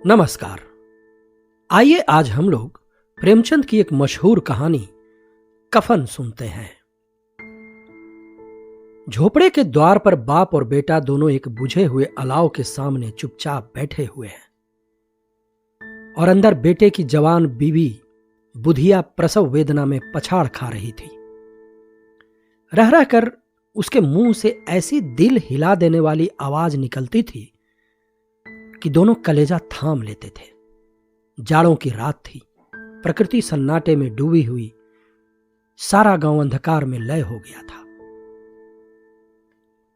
नमस्कार। आइए आज हम लोग प्रेमचंद की एक मशहूर कहानी कफन सुनते हैं। झोपड़े के द्वार पर बाप और बेटा दोनों एक बुझे हुए अलाव के सामने चुपचाप बैठे हुए हैं और अंदर बेटे की जवान बीवी बुधिया प्रसव वेदना में पछाड़ खा रही थी। रह रहकर उसके मुंह से ऐसी दिल हिला देने वाली आवाज निकलती थी कि दोनों कलेजा थाम लेते थे। जाड़ों की रात थी, प्रकृति सन्नाटे में डूबी हुई, सारा गांव अंधकार में लय हो गया था।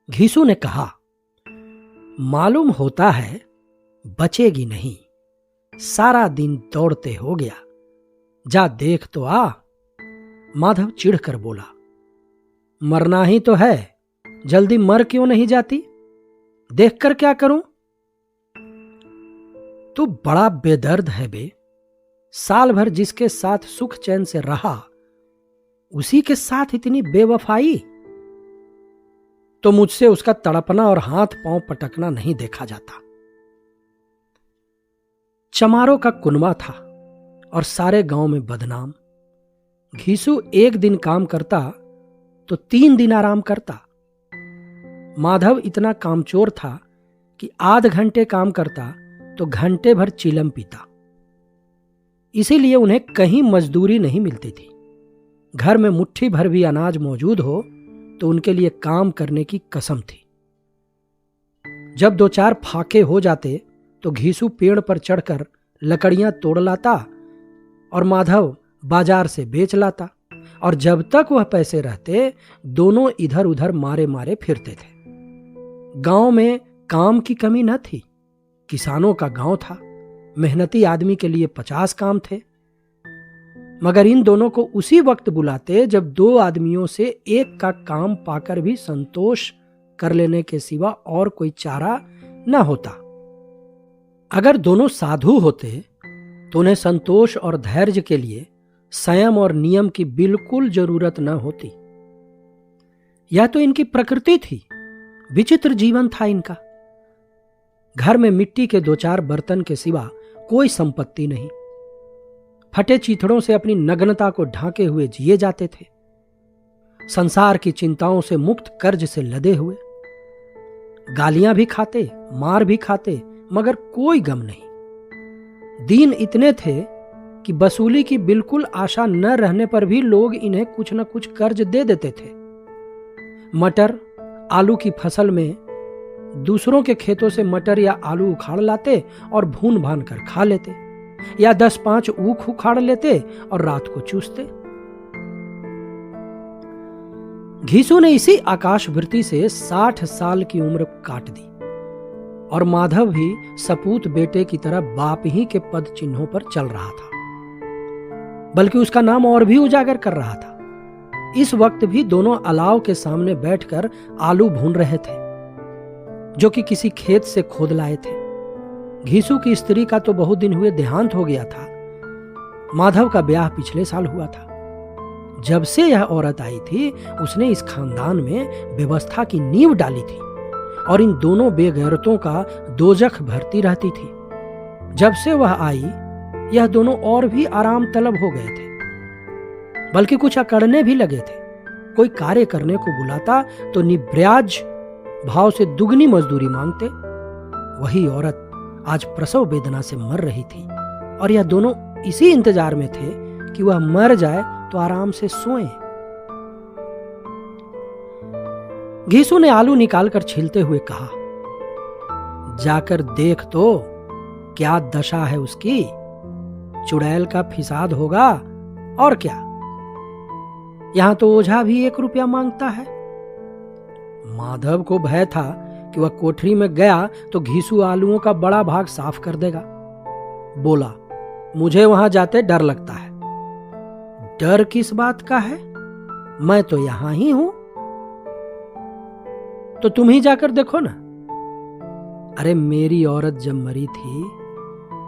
घीसू ने कहा, मालूम होता है बचेगी नहीं, सारा दिन दौड़ते हो गया, जा देख तो आ। माधव चिढ़कर बोला, मरना ही तो है, जल्दी मर क्यों नहीं जाती? देखकर क्या करूं? तू बड़ा बेदर्द है बे। साल भर जिसके साथ सुख चैन से रहा, उसी के साथ इतनी बेवफाई। तो मुझसे उसका तड़पना और हाथ पांव पटकना नहीं देखा जाता। चमारों का कुनबा था और सारे गांव में बदनाम। घीसू एक दिन काम करता तो 3 दिन आराम करता। माधव इतना कामचोर था कि आध घंटे काम करता तो घंटे भर चिलम पीता। इसीलिए उन्हें कहीं मजदूरी नहीं मिलती थी। घर में मुट्ठी भर भी अनाज मौजूद हो तो उनके लिए काम करने की कसम थी। जब 2-4 फाके हो जाते तो घीसू पेड़ पर चढ़कर लकड़ियां तोड़ लाता और माधव बाजार से बेच लाता, और जब तक वह पैसे रहते दोनों इधर उधर मारे मारे फिरते थे। गांव में काम की कमी न थी। किसानों का गांव था, मेहनती आदमी के लिए 50 काम थे। मगर इन दोनों को उसी वक्त बुलाते जब 2 आदमियों से एक का काम पाकर भी संतोष कर लेने के सिवा और कोई चारा न होता। अगर दोनों साधु होते तो उन्हें संतोष और धैर्य के लिए संयम और नियम की बिल्कुल जरूरत न होती। यह तो इनकी प्रकृति थी। विचित्र जीवन था इनका। घर में मिट्टी के 2-4 बर्तन के सिवा कोई संपत्ति नहीं। फटे चीथड़ों से अपनी नग्नता को ढांके हुए जिए जाते थे। संसार की चिंताओं से मुक्त, कर्ज से लदे हुए। गालियां भी खाते, मार भी खाते, मगर कोई गम नहीं। दिन इतने थे कि वसूली की बिल्कुल आशा न रहने पर भी लोग इन्हें कुछ न कुछ कर्ज दे देते थे। मटर, आलू की फसल में दूसरों के खेतों से मटर या आलू उखाड़ लाते और भून भान कर खा लेते, या 10-5 ऊख उखाड़ लेते और रात को चूसते। घीसू ने इसी आकाशवृत्ति से 60 साल की उम्र काट दी और माधव भी सपूत बेटे की तरह बाप ही के पद चिन्हों पर चल रहा था, बल्कि उसका नाम और भी उजागर कर रहा था। इस वक्त भी दोनों अलाव के सामने बैठकर आलू भून रहे थे, जो कि किसी खेत से खोद लाए थे। घीसू की स्त्री का तो बहुत दिन हुए देहांत हो गया था। माधव का ब्याह पिछले साल हुआ था। जब से यह औरत आई थी उसने इस खानदान में व्यवस्था की नींव डाली थी और इन दोनों बेगैरतों का दोजख भरती रहती थी। जब से वह आई यह दोनों और भी आराम तलब हो गए थे, बल्कि कुछ अकड़ने भी लगे थे। कोई कार्य करने को बुलाता तो निब्याज भाव से दुगनी मजदूरी मांगते। वही औरत आज प्रसव वेदना से मर रही थी और यह दोनों इसी इंतजार में थे कि वह मर जाए तो आराम से सोएं। घीसू ने आलू निकालकर छीलते हुए कहा, जाकर देख तो क्या दशा है उसकी। चुड़ैल का फिसाद होगा और क्या। यहां तो ओझा भी 1 रुपया मांगता है। माधव को भय था कि वह कोठरी में गया तो घीसू आलूओं का बड़ा भाग साफ कर देगा। बोला, मुझे वहां जाते डर लगता है। डर किस बात का है? मैं तो यहां ही हूं। तो तुम ही जाकर देखो ना। अरे मेरी औरत जब मरी थी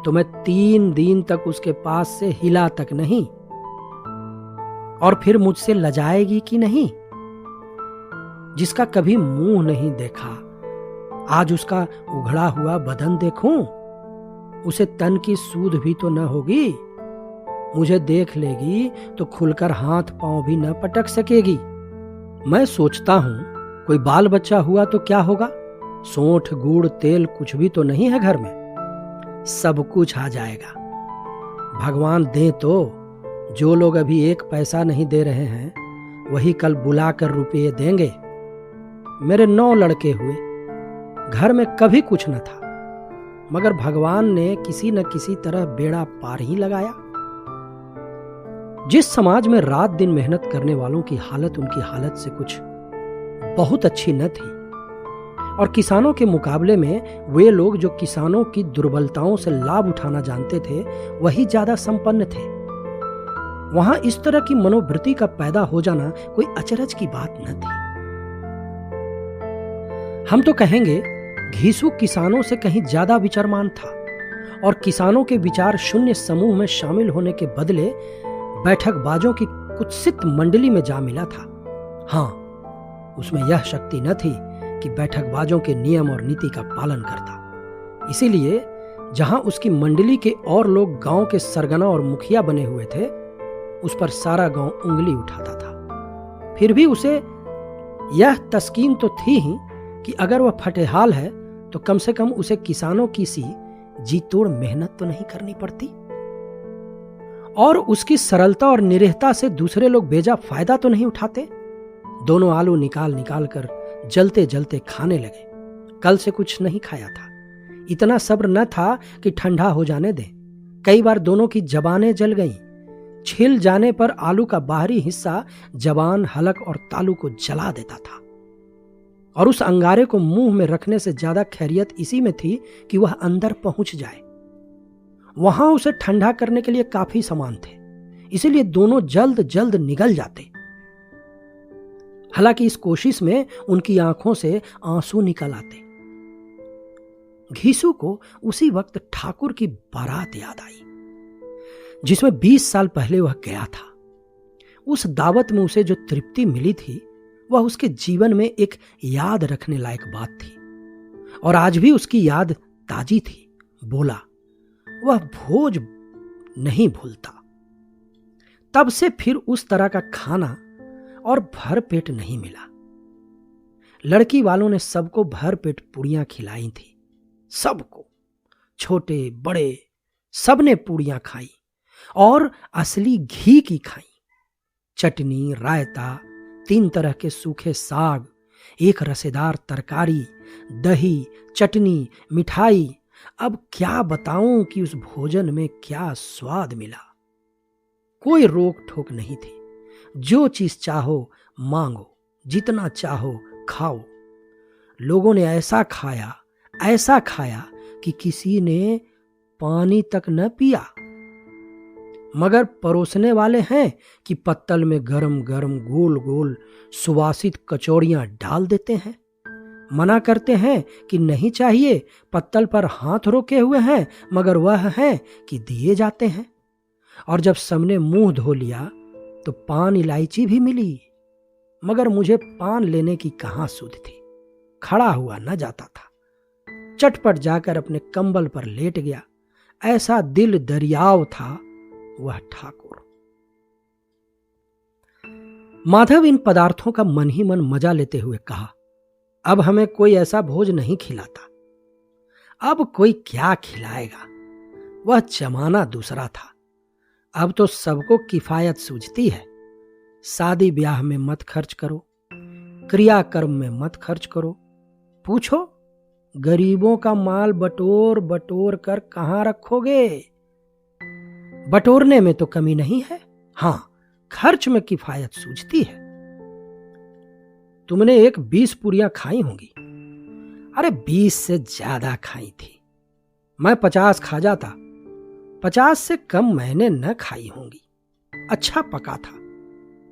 तो मैं 3 दिन तक उसके पास से हिला तक नहीं, और फिर मुझसे लजाएगी कि नहीं? जिसका कभी मुंह नहीं देखा, आज उसका उघड़ा हुआ बदन देखूं? उसे तन की सूध भी तो न होगी। मुझे देख लेगी तो खुलकर हाथ पांव भी न पटक सकेगी। मैं सोचता हूं कोई बाल बच्चा हुआ तो क्या होगा। सोंठ गुड़ तेल कुछ भी तो नहीं है घर में, सब कुछ आ जाएगा। भगवान दे तो। जो लोग अभी एक पैसा नहीं दे रहे हैं वही कल बुलाकर रुपये देंगे। मेरे 9 लड़के हुए, घर में कभी कुछ न था, मगर भगवान ने किसी न किसी तरह बेड़ा पार ही लगाया। जिस समाज में रात दिन मेहनत करने वालों की हालत उनकी हालत से कुछ बहुत अच्छी न थी, और किसानों के मुकाबले में वे लोग जो किसानों की दुर्बलताओं से लाभ उठाना जानते थे वही ज्यादा संपन्न थे, वहां इस तरह की मनोवृत्ति का पैदा हो जाना कोई अचरज की बात न थी। हम तो कहेंगे घीसू किसानों से कहीं ज्यादा विचारमान था, और किसानों के विचार शून्य समूह में शामिल होने के बदले बैठकबाजों की कुत्सित मंडली में जा मिला था। हां, उसमें यह शक्ति न थी कि बैठकबाजों के नियम और नीति का पालन करता। इसीलिए जहां उसकी मंडली के और लोग गांव के सरगना और मुखिया बने हुए थे, उस पर सारा गांव उंगली उठाता था। फिर भी उसे यह तस्कीन तो थी ही कि अगर वह फटेहाल है तो कम से कम उसे किसानों की सी जी तोड़ मेहनत तो नहीं करनी पड़ती, और उसकी सरलता और निरीहता से दूसरे लोग बेजा फायदा तो नहीं उठाते। दोनों आलू निकाल निकाल कर जलते जलते खाने लगे। कल से कुछ नहीं खाया था, इतना सब्र न था कि ठंडा हो जाने दें। कई बार दोनों की जबानें जल गईं। छिल जाने पर आलू का बाहरी हिस्सा जबान, हलक और तालू को जला देता था, और उस अंगारे को मुंह में रखने से ज्यादा खैरियत इसी में थी कि वह अंदर पहुंच जाए। वहां उसे ठंडा करने के लिए काफी सामान थे, इसीलिए दोनों जल्द जल्द निगल जाते। हालांकि इस कोशिश में उनकी आंखों से आंसू निकल आते। घीसू को उसी वक्त ठाकुर की बारात याद आई, जिसमें 20 साल पहले वह गया था। उस दावत में उसे जो तृप्ति मिली थी वह उसके जीवन में एक याद रखने लायक बात थी, और आज भी उसकी याद ताजी थी। बोला, वह भोज नहीं भूलता। तब से फिर उस तरह का खाना और भर पेट नहीं मिला। लड़की वालों ने सबको भर पेट पूड़ियां खिलाई थी, सबको, छोटे बड़े सबने पूड़ियां खाई, और असली घी की खाई। चटनी, रायता, 3 तरह के सूखे साग, एक रसेदार तरकारी, दही, चटनी, मिठाई। अब क्या बताऊं कि उस भोजन में क्या स्वाद मिला। कोई रोक ठोक नहीं थी। जो चीज चाहो मांगो, जितना चाहो खाओ। लोगों ने ऐसा खाया कि किसी ने पानी तक न पिया। मगर परोसने वाले हैं कि पत्तल में गरम गरम गोल गोल सुवासित कचौड़ियां डाल देते हैं। मना करते हैं कि नहीं चाहिए, पत्तल पर हाथ रोके हुए हैं, मगर वह है कि दिए जाते हैं। और जब सबने मुंह धो लिया तो पान इलायची भी मिली, मगर मुझे पान लेने की कहां सुध थी। खड़ा हुआ न जाता था। चटपट जाकर अपने कंबल पर लेट गया। ऐसा दिल दरियाव था वह ठाकुर। माधव इन पदार्थों का मन ही मन मजा लेते हुए कहा, अब हमें कोई ऐसा भोज नहीं खिलाता। अब कोई क्या खिलाएगा। वह जमाना दूसरा था। अब तो सबको किफायत सूझती है। शादी ब्याह में मत खर्च करो, क्रियाकर्म में मत खर्च करो। पूछो, गरीबों का माल बटोर बटोर कर कहां रखोगे। बटोरने में तो कमी नहीं है, हां, खर्च में किफायत सूझती है। तुमने एक 20 पूरियां खाई होंगी। अरे 20 से ज्यादा खाई थी। मैं 50 खा जाता। 50 से कम मैंने न खाई होंगी। अच्छा पका था।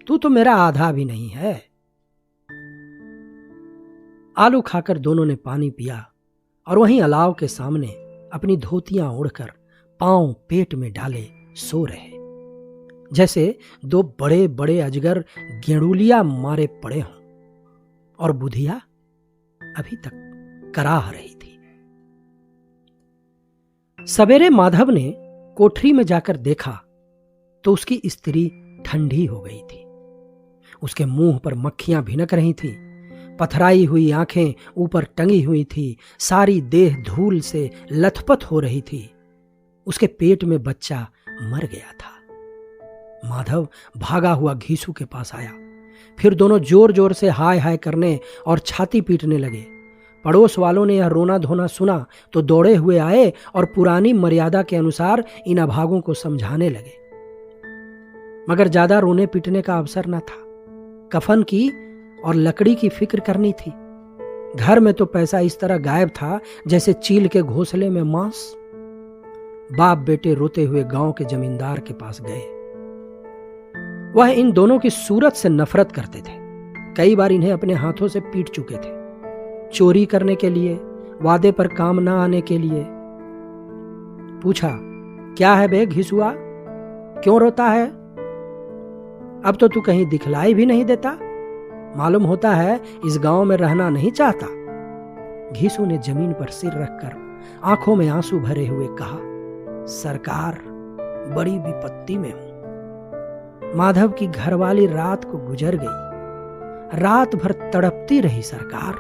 तू तो मेरा आधा भी नहीं है। आलू खाकर दोनों ने पानी पिया और वहीं अलाव के सामने अपनी धोतियां ओढ़कर पांव पेट में डाले सो रहे, जैसे 2 बड़े बड़े अजगर गेड़ूलिया मारे पड़े हों, और बुधिया अभी तक कराह रही थी। सवेरे माधव ने कोठरी में जाकर देखा तो उसकी स्त्री ठंडी हो गई थी। उसके मुंह पर मक्खियां भिनक रही थी, पथराई हुई आंखें ऊपर टंगी हुई थी, सारी देह धूल से लथपथ हो रही थी। उसके पेट में बच्चा मर गया था। माधव भागा हुआ घीसू के पास आया। फिर दोनों जोर जोर से हाय हाय करने और छाती पीटने लगे। पड़ोस वालों ने यह रोना धोना सुना तो दौड़े हुए आए और पुरानी मर्यादा के अनुसार इन अभागों को समझाने लगे। मगर ज्यादा रोने पीटने का अवसर न था। कफन की और लकड़ी की फिक्र करनी थी। घर में तो पैसा इस तरह गायब था जैसे चील के घोंसले में मांस। बाप बेटे रोते हुए गांव के जमींदार के पास गए। वह इन दोनों की सूरत से नफरत करते थे। कई बार इन्हें अपने हाथों से पीट चुके थे, चोरी करने के लिए, वादे पर काम न आने के लिए। पूछा, क्या है बे घिसुआ, क्यों रोता है? अब तो तू कहीं दिखलाई भी नहीं देता। मालूम होता है इस गांव में रहना नहीं चाहता। घीसू ने जमीन पर सिर रखकर आंखों में आंसू भरे हुए कहा, सरकार, बड़ी विपत्ति में हूं। माधव की घरवाली रात को गुजर गई। रात भर तड़पती रही सरकार।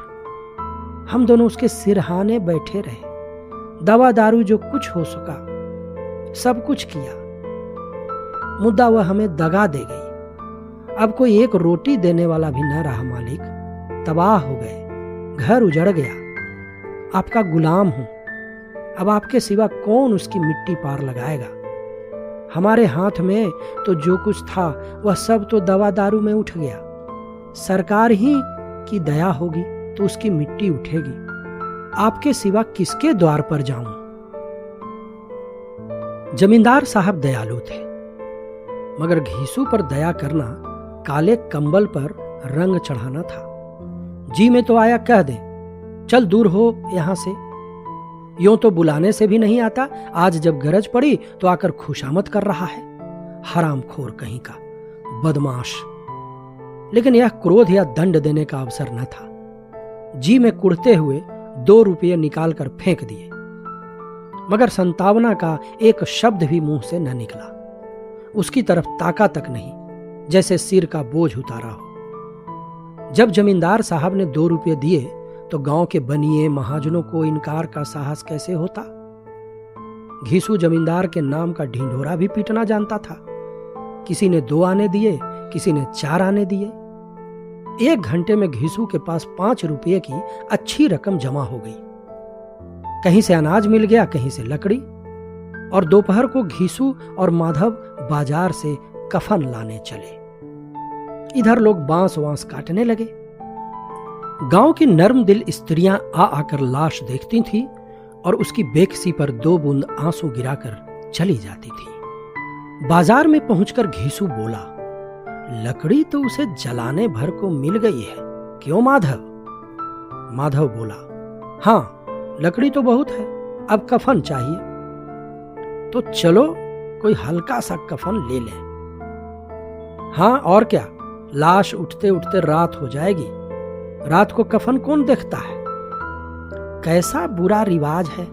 हम दोनों उसके सिरहाने बैठे रहे। दवा दारू जो कुछ हो सका सब कुछ किया। मुद्दा वह हमें दगा दे गई। अब कोई एक रोटी देने वाला भी न रहा मालिक। तबाह हो गए, घर उजड़ गया। आपका गुलाम हूं। अब आपके सिवा कौन उसकी मिट्टी पार लगाएगा? हमारे हाथ में तो जो कुछ था वह सब तो दवा दारू में उठ गया। सरकार ही की दया होगी तो उसकी मिट्टी उठेगी। आपके सिवा किसके द्वार पर जाऊं? जमींदार साहब दयालु थे, मगर घीसू पर दया करना काले कंबल पर रंग चढ़ाना था। जी में तो आया कह दे, चल दूर हो यहां से। यूं तो बुलाने से भी नहीं आता, आज जब गरज पड़ी तो आकर खुशामद कर रहा है। हरामखोर कहीं का, बदमाश। लेकिन यह क्रोध या दंड देने का अवसर न था। जी में कुढ़ते हुए 2 रुपये निकालकर फेंक दिए, मगर संतावना का एक शब्द भी मुंह से न निकला। उसकी तरफ ताका तक नहीं, जैसे सिर का बोझ उतारा हो। जब जमींदार साहब ने 2 रुपये दिए तो गांव के बनिए महाजनों को इनकार का साहस कैसे होता? घीसू जमींदार के नाम का ढिंढोरा भी पीटना जानता था। किसी ने 2 आने दिए, किसी ने 4 आने दिए। 1 घंटे में घीसू के पास 5 रुपये की अच्छी रकम जमा हो गई। कहीं से अनाज मिल गया, कहीं से लकड़ी। और दोपहर को घीसू और माधव बाजार से कफन लाने चले। इधर लोग बांस वांस काटने लगे। गांव की नर्म दिल स्त्रियां आ आकर लाश देखती थीं और उसकी बेकसी पर 2 बूंद आंसू गिराकर चली जाती थी। बाजार में पहुंचकर घीसू बोला, लकड़ी तो उसे जलाने भर को मिल गई है, क्यों माधव? माधव बोला, हां, लकड़ी तो बहुत है, अब कफन चाहिए। तो चलो कोई हल्का सा कफन ले लें। हाँ और क्या, लाश उठते उठते रात हो जाएगी। रात को कफन कौन देखता है? कैसा बुरा रिवाज है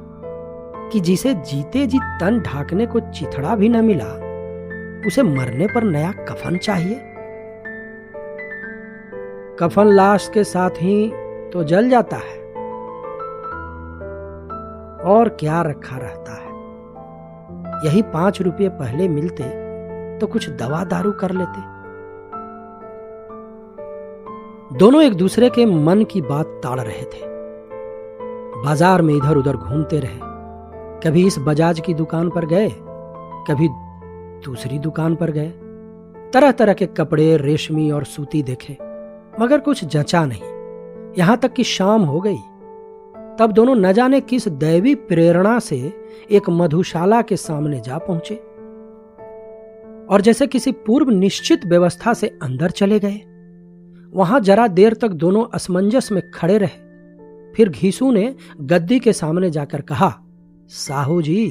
कि जिसे जीते जी तन ढाकने को चिथड़ा भी न मिला, उसे मरने पर नया कफन चाहिए। कफन लाश के साथ ही तो जल जाता है, और क्या रखा रहता है। यही 5 रुपये पहले मिलते तो कुछ दवा दारू कर लेते। दोनों एक दूसरे के मन की बात ताड़ रहे थे। बाजार में इधर उधर घूमते रहे। कभी इस बजाज की दुकान पर गए, कभी दूसरी दुकान पर गए। तरह तरह के कपड़े, रेशमी और सूती देखे, मगर कुछ जचा नहीं। यहां तक कि शाम हो गई। तब दोनों न जाने किस दैवी प्रेरणा से एक मधुशाला के सामने जा पहुंचे और जैसे किसी पूर्व निश्चित व्यवस्था से अंदर चले गए। वहां जरा देर तक दोनों असमंजस में खड़े रहे। फिर घीसू ने गद्दी के सामने जाकर कहा, साहू जी,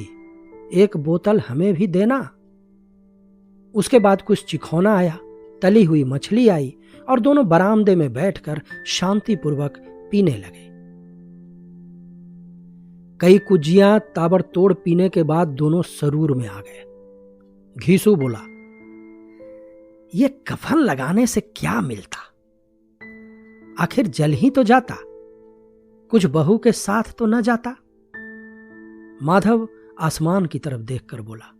एक बोतल हमें भी देना। उसके बाद कुछ चिखौना आया, तली हुई मछली आई और दोनों बरामदे में बैठकर शांतिपूर्वक पीने लगे। कई कुजियां ताबड़तोड़ पीने के बाद दोनों सरूर में आ गए। घीसू बोला, ये कफन लगाने से क्या मिलता? आखिर जल ही तो जाता, कुछ बहू के साथ तो न जाता। माधव आसमान की तरफ देखकर बोला,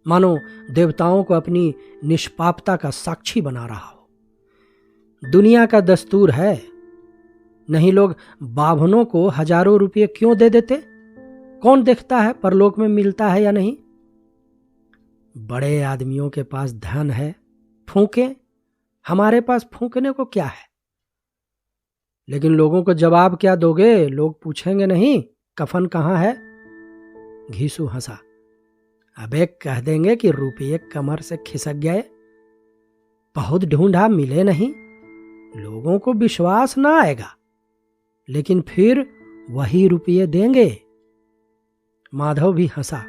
मानो देवताओं को अपनी निष्पापता का साक्षी बना रहा हो। दुनिया का दस्तूर है, नहीं लोग बाभनों को हजारों रुपये क्यों दे देते? कौन देखता है परलोक में मिलता है या नहीं? बड़े आदमियों के पास धन है, फूंके, हमारे पास फूंकने को क्या है? लेकिन लोगों को जवाब क्या दोगे? लोग पूछेंगे नहीं कफन कहां है? घीसू हंसा, अबे कह देंगे कि रुपये कमर से खिसक गए, बहुत ढूंढा मिले नहीं। लोगों को विश्वास ना आएगा, लेकिन फिर वही रुपये देंगे। माधव भी हंसा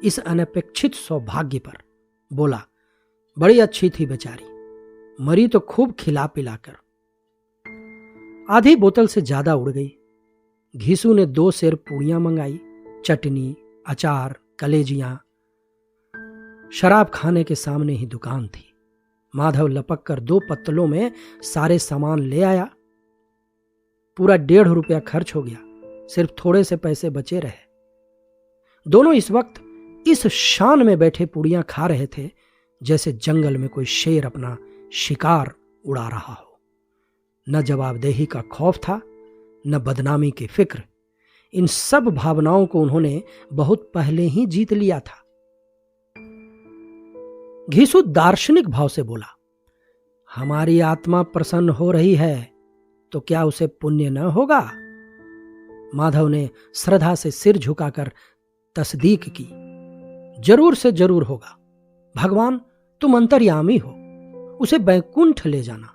इस अनपेक्षित सौभाग्य पर, बोला, बड़ी अच्छी थी बेचारी, मरी तो खूब खिला पिलाकर। आधी बोतल से ज्यादा उड़ गई। घीसू ने 2 सेर पूड़ियां मंगाई, चटनी, अचार, कलेजियां। शराब खाने के सामने ही दुकान थी। माधव लपक कर 2 पत्तलों में सारे सामान ले आया। पूरा 1.5 रुपया खर्च हो गया, सिर्फ थोड़े से पैसे बचे रहे। दोनों इस वक्त इस शान में बैठे पूड़ियां खा रहे थे जैसे जंगल में कोई शेर अपना शिकार उड़ा रहा हो। न जवाबदेही का खौफ था, न बदनामी की फिक्र। इन सब भावनाओं को उन्होंने बहुत पहले ही जीत लिया था। घीसू दार्शनिक भाव से बोला, हमारी आत्मा प्रसन्न हो रही है तो क्या उसे पुण्य न होगा? माधव ने श्रद्धा से सिर झुकाकर तस्दीक की, जरूर से जरूर होगा। भगवान तुम अंतर्यामी हो, उसे बैकुंठ ले जाना।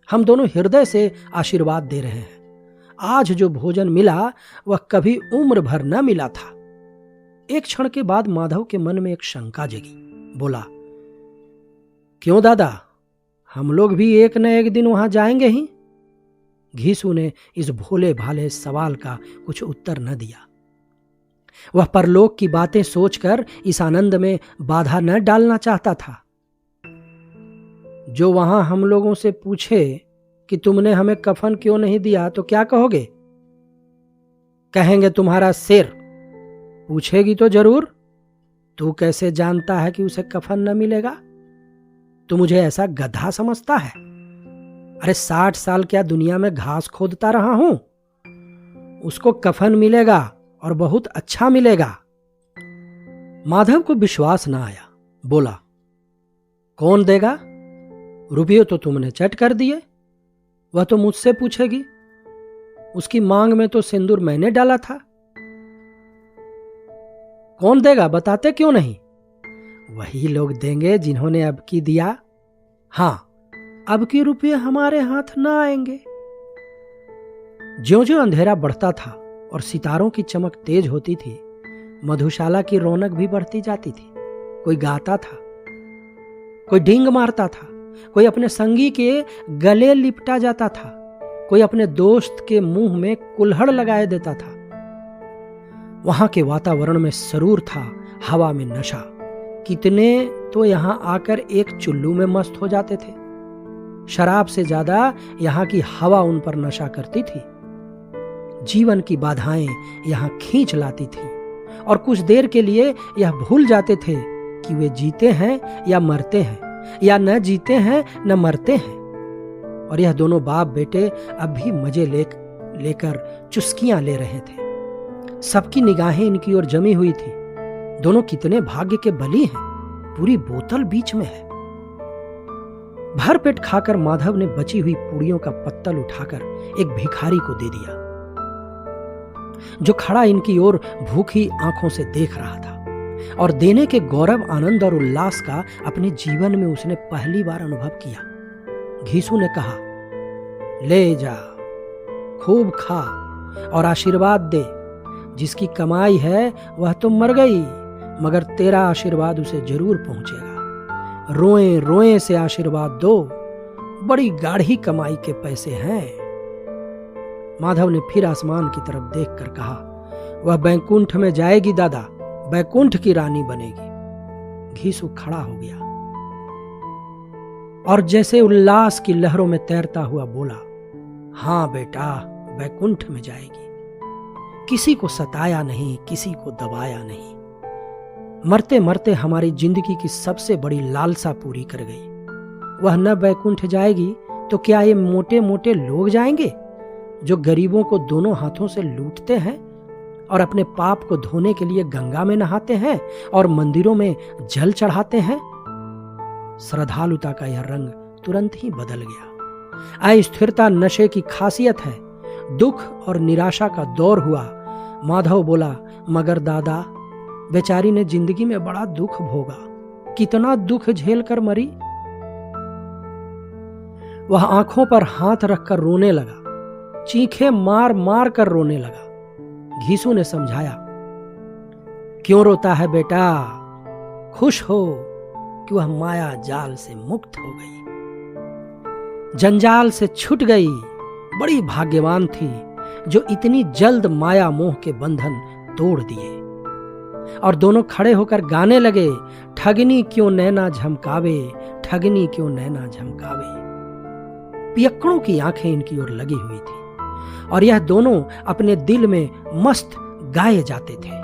हम दोनों हृदय से आशीर्वाद दे रहे हैं। आज जो भोजन मिला वह कभी उम्र भर न मिला था। एक क्षण के बाद माधव के मन में एक शंका जगी। बोला, क्यों दादा, हम लोग भी एक न एक दिन वहां जाएंगे ही? घीसू ने इस भोले भाले सवाल का कुछ उत्तर न दिया। वह परलोक की बातें सोचकर इस आनंद में बाधा न डालना चाहता था। जो वहां हम लोगों से पूछे कि तुमने हमें कफन क्यों नहीं दिया तो क्या कहोगे? कहेंगे तुम्हारा सिर। पूछेगी तो जरूर, तू कैसे जानता है कि उसे कफन न मिलेगा? तू मुझे ऐसा गधा समझता है? अरे 60 साल क्या दुनिया में घास खोदता रहा हूं? उसको कफन मिलेगा और बहुत अच्छा मिलेगा। माधव को विश्वास ना आया। बोला, कौन देगा? रुपये तो तुमने चट कर दिए, वह तो मुझसे पूछेगी। उसकी मांग में तो सिंदूर मैंने डाला था। कौन देगा बताते क्यों नहीं? वही लोग देंगे जिन्होंने अब की दिया। हां, अब की रुपये हमारे हाथ ना आएंगे। ज्यों-ज्यों अंधेरा बढ़ता था और सितारों की चमक तेज होती थी, मधुशाला की रौनक भी बढ़ती जाती थी। कोई गाता था, कोई डींग मारता था, कोई अपने संगी के गले लिपटा जाता था, कोई अपने दोस्त के मुंह में कुल्हड़ लगाए देता था। वहां के वातावरण में सरूर था, हवा में नशा। कितने तो यहां आकर एक चुल्लू में मस्त हो जाते थे। शराब से ज्यादा यहां की हवा उन पर नशा करती थी। जीवन की बाधाएं यहां खींच लाती थी और कुछ देर के लिए यह भूल जाते थे कि वे जीते हैं या मरते हैं, या न जीते हैं न मरते हैं। और यह दोनों बाप बेटे अब भी मजे लेकर चुस्कियां ले रहे थे। सबकी निगाहें इनकी ओर जमी हुई थी। दोनों कितने भाग्य के बली हैं, पूरी बोतल बीच में है। भर पेट खाकर माधव ने बची हुई पूड़ियों का पत्तल उठाकर एक भिखारी को दे दिया, जो खड़ा इनकी ओर भूखी आंखों से देख रहा था। और देने के गौरव, आनंद और उल्लास का अपने जीवन में उसने पहली बार अनुभव किया। घीसू ने कहा, ले जा, खूब खा और आशीर्वाद दे। जिसकी कमाई है वह तो मर गई, मगर तेरा आशीर्वाद उसे जरूर पहुंचेगा। रोए रोए से आशीर्वाद दो, बड़ी गाढ़ी कमाई के पैसे हैं। माधव ने फिर आसमान की तरफ देखकर कहा, वह बैकुंठ में जाएगी दादा, बैकुंठ की रानी बनेगी। घीसू खड़ा हो गया और जैसे उल्लास की लहरों में तैरता हुआ बोला, हाँ बेटा, बैकुंठ में जाएगी। किसी को सताया नहीं, किसी को दबाया नहीं। मरते मरते हमारी जिंदगी की सबसे बड़ी लालसा पूरी कर गई। वह न बैकुंठ जाएगी तो क्या ये मोटे मोटे लोग जाएंगे जो गरीबों को दोनों हाथों से लूटते हैं और अपने पाप को धोने के लिए गंगा में नहाते हैं और मंदिरों में जल चढ़ाते हैं? श्रद्धालुता का यह रंग तुरंत ही बदल गया। अस्थिरता नशे की खासियत है। दुख और निराशा का दौर हुआ। माधव बोला, मगर दादा, बेचारी ने जिंदगी में बड़ा दुख भोगा, कितना दुख झेल कर मरी। वह आंखों पर हाथ रखकर रोने लगा, चीखें मार मार कर रोने लगा। घीसू ने समझाया, क्यों रोता है बेटा, खुश हो कि वह माया जाल से मुक्त हो गई, जंजाल से छूट गई। बड़ी भाग्यवान थी जो इतनी जल्द माया मोह के बंधन तोड़ दिए। और दोनों खड़े होकर गाने लगे, ठगनी क्यों नैना झमकावे, ठगनी क्यों नैना झमकावे। पियक्कड़ों की आंखें इनकी ओर लगी हुई थी और यह दोनों अपने दिल में मस्त गाए जाते थे।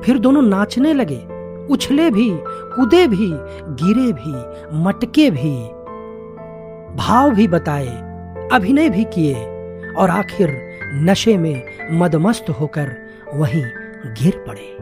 फिर दोनों नाचने लगे, उछले भी, कूदे भी, गिरे भी, मटके भी, भाव भी बताए, अभिनय भी किए और आखिर नशे में मदमस्त होकर वहीं गिर पड़े।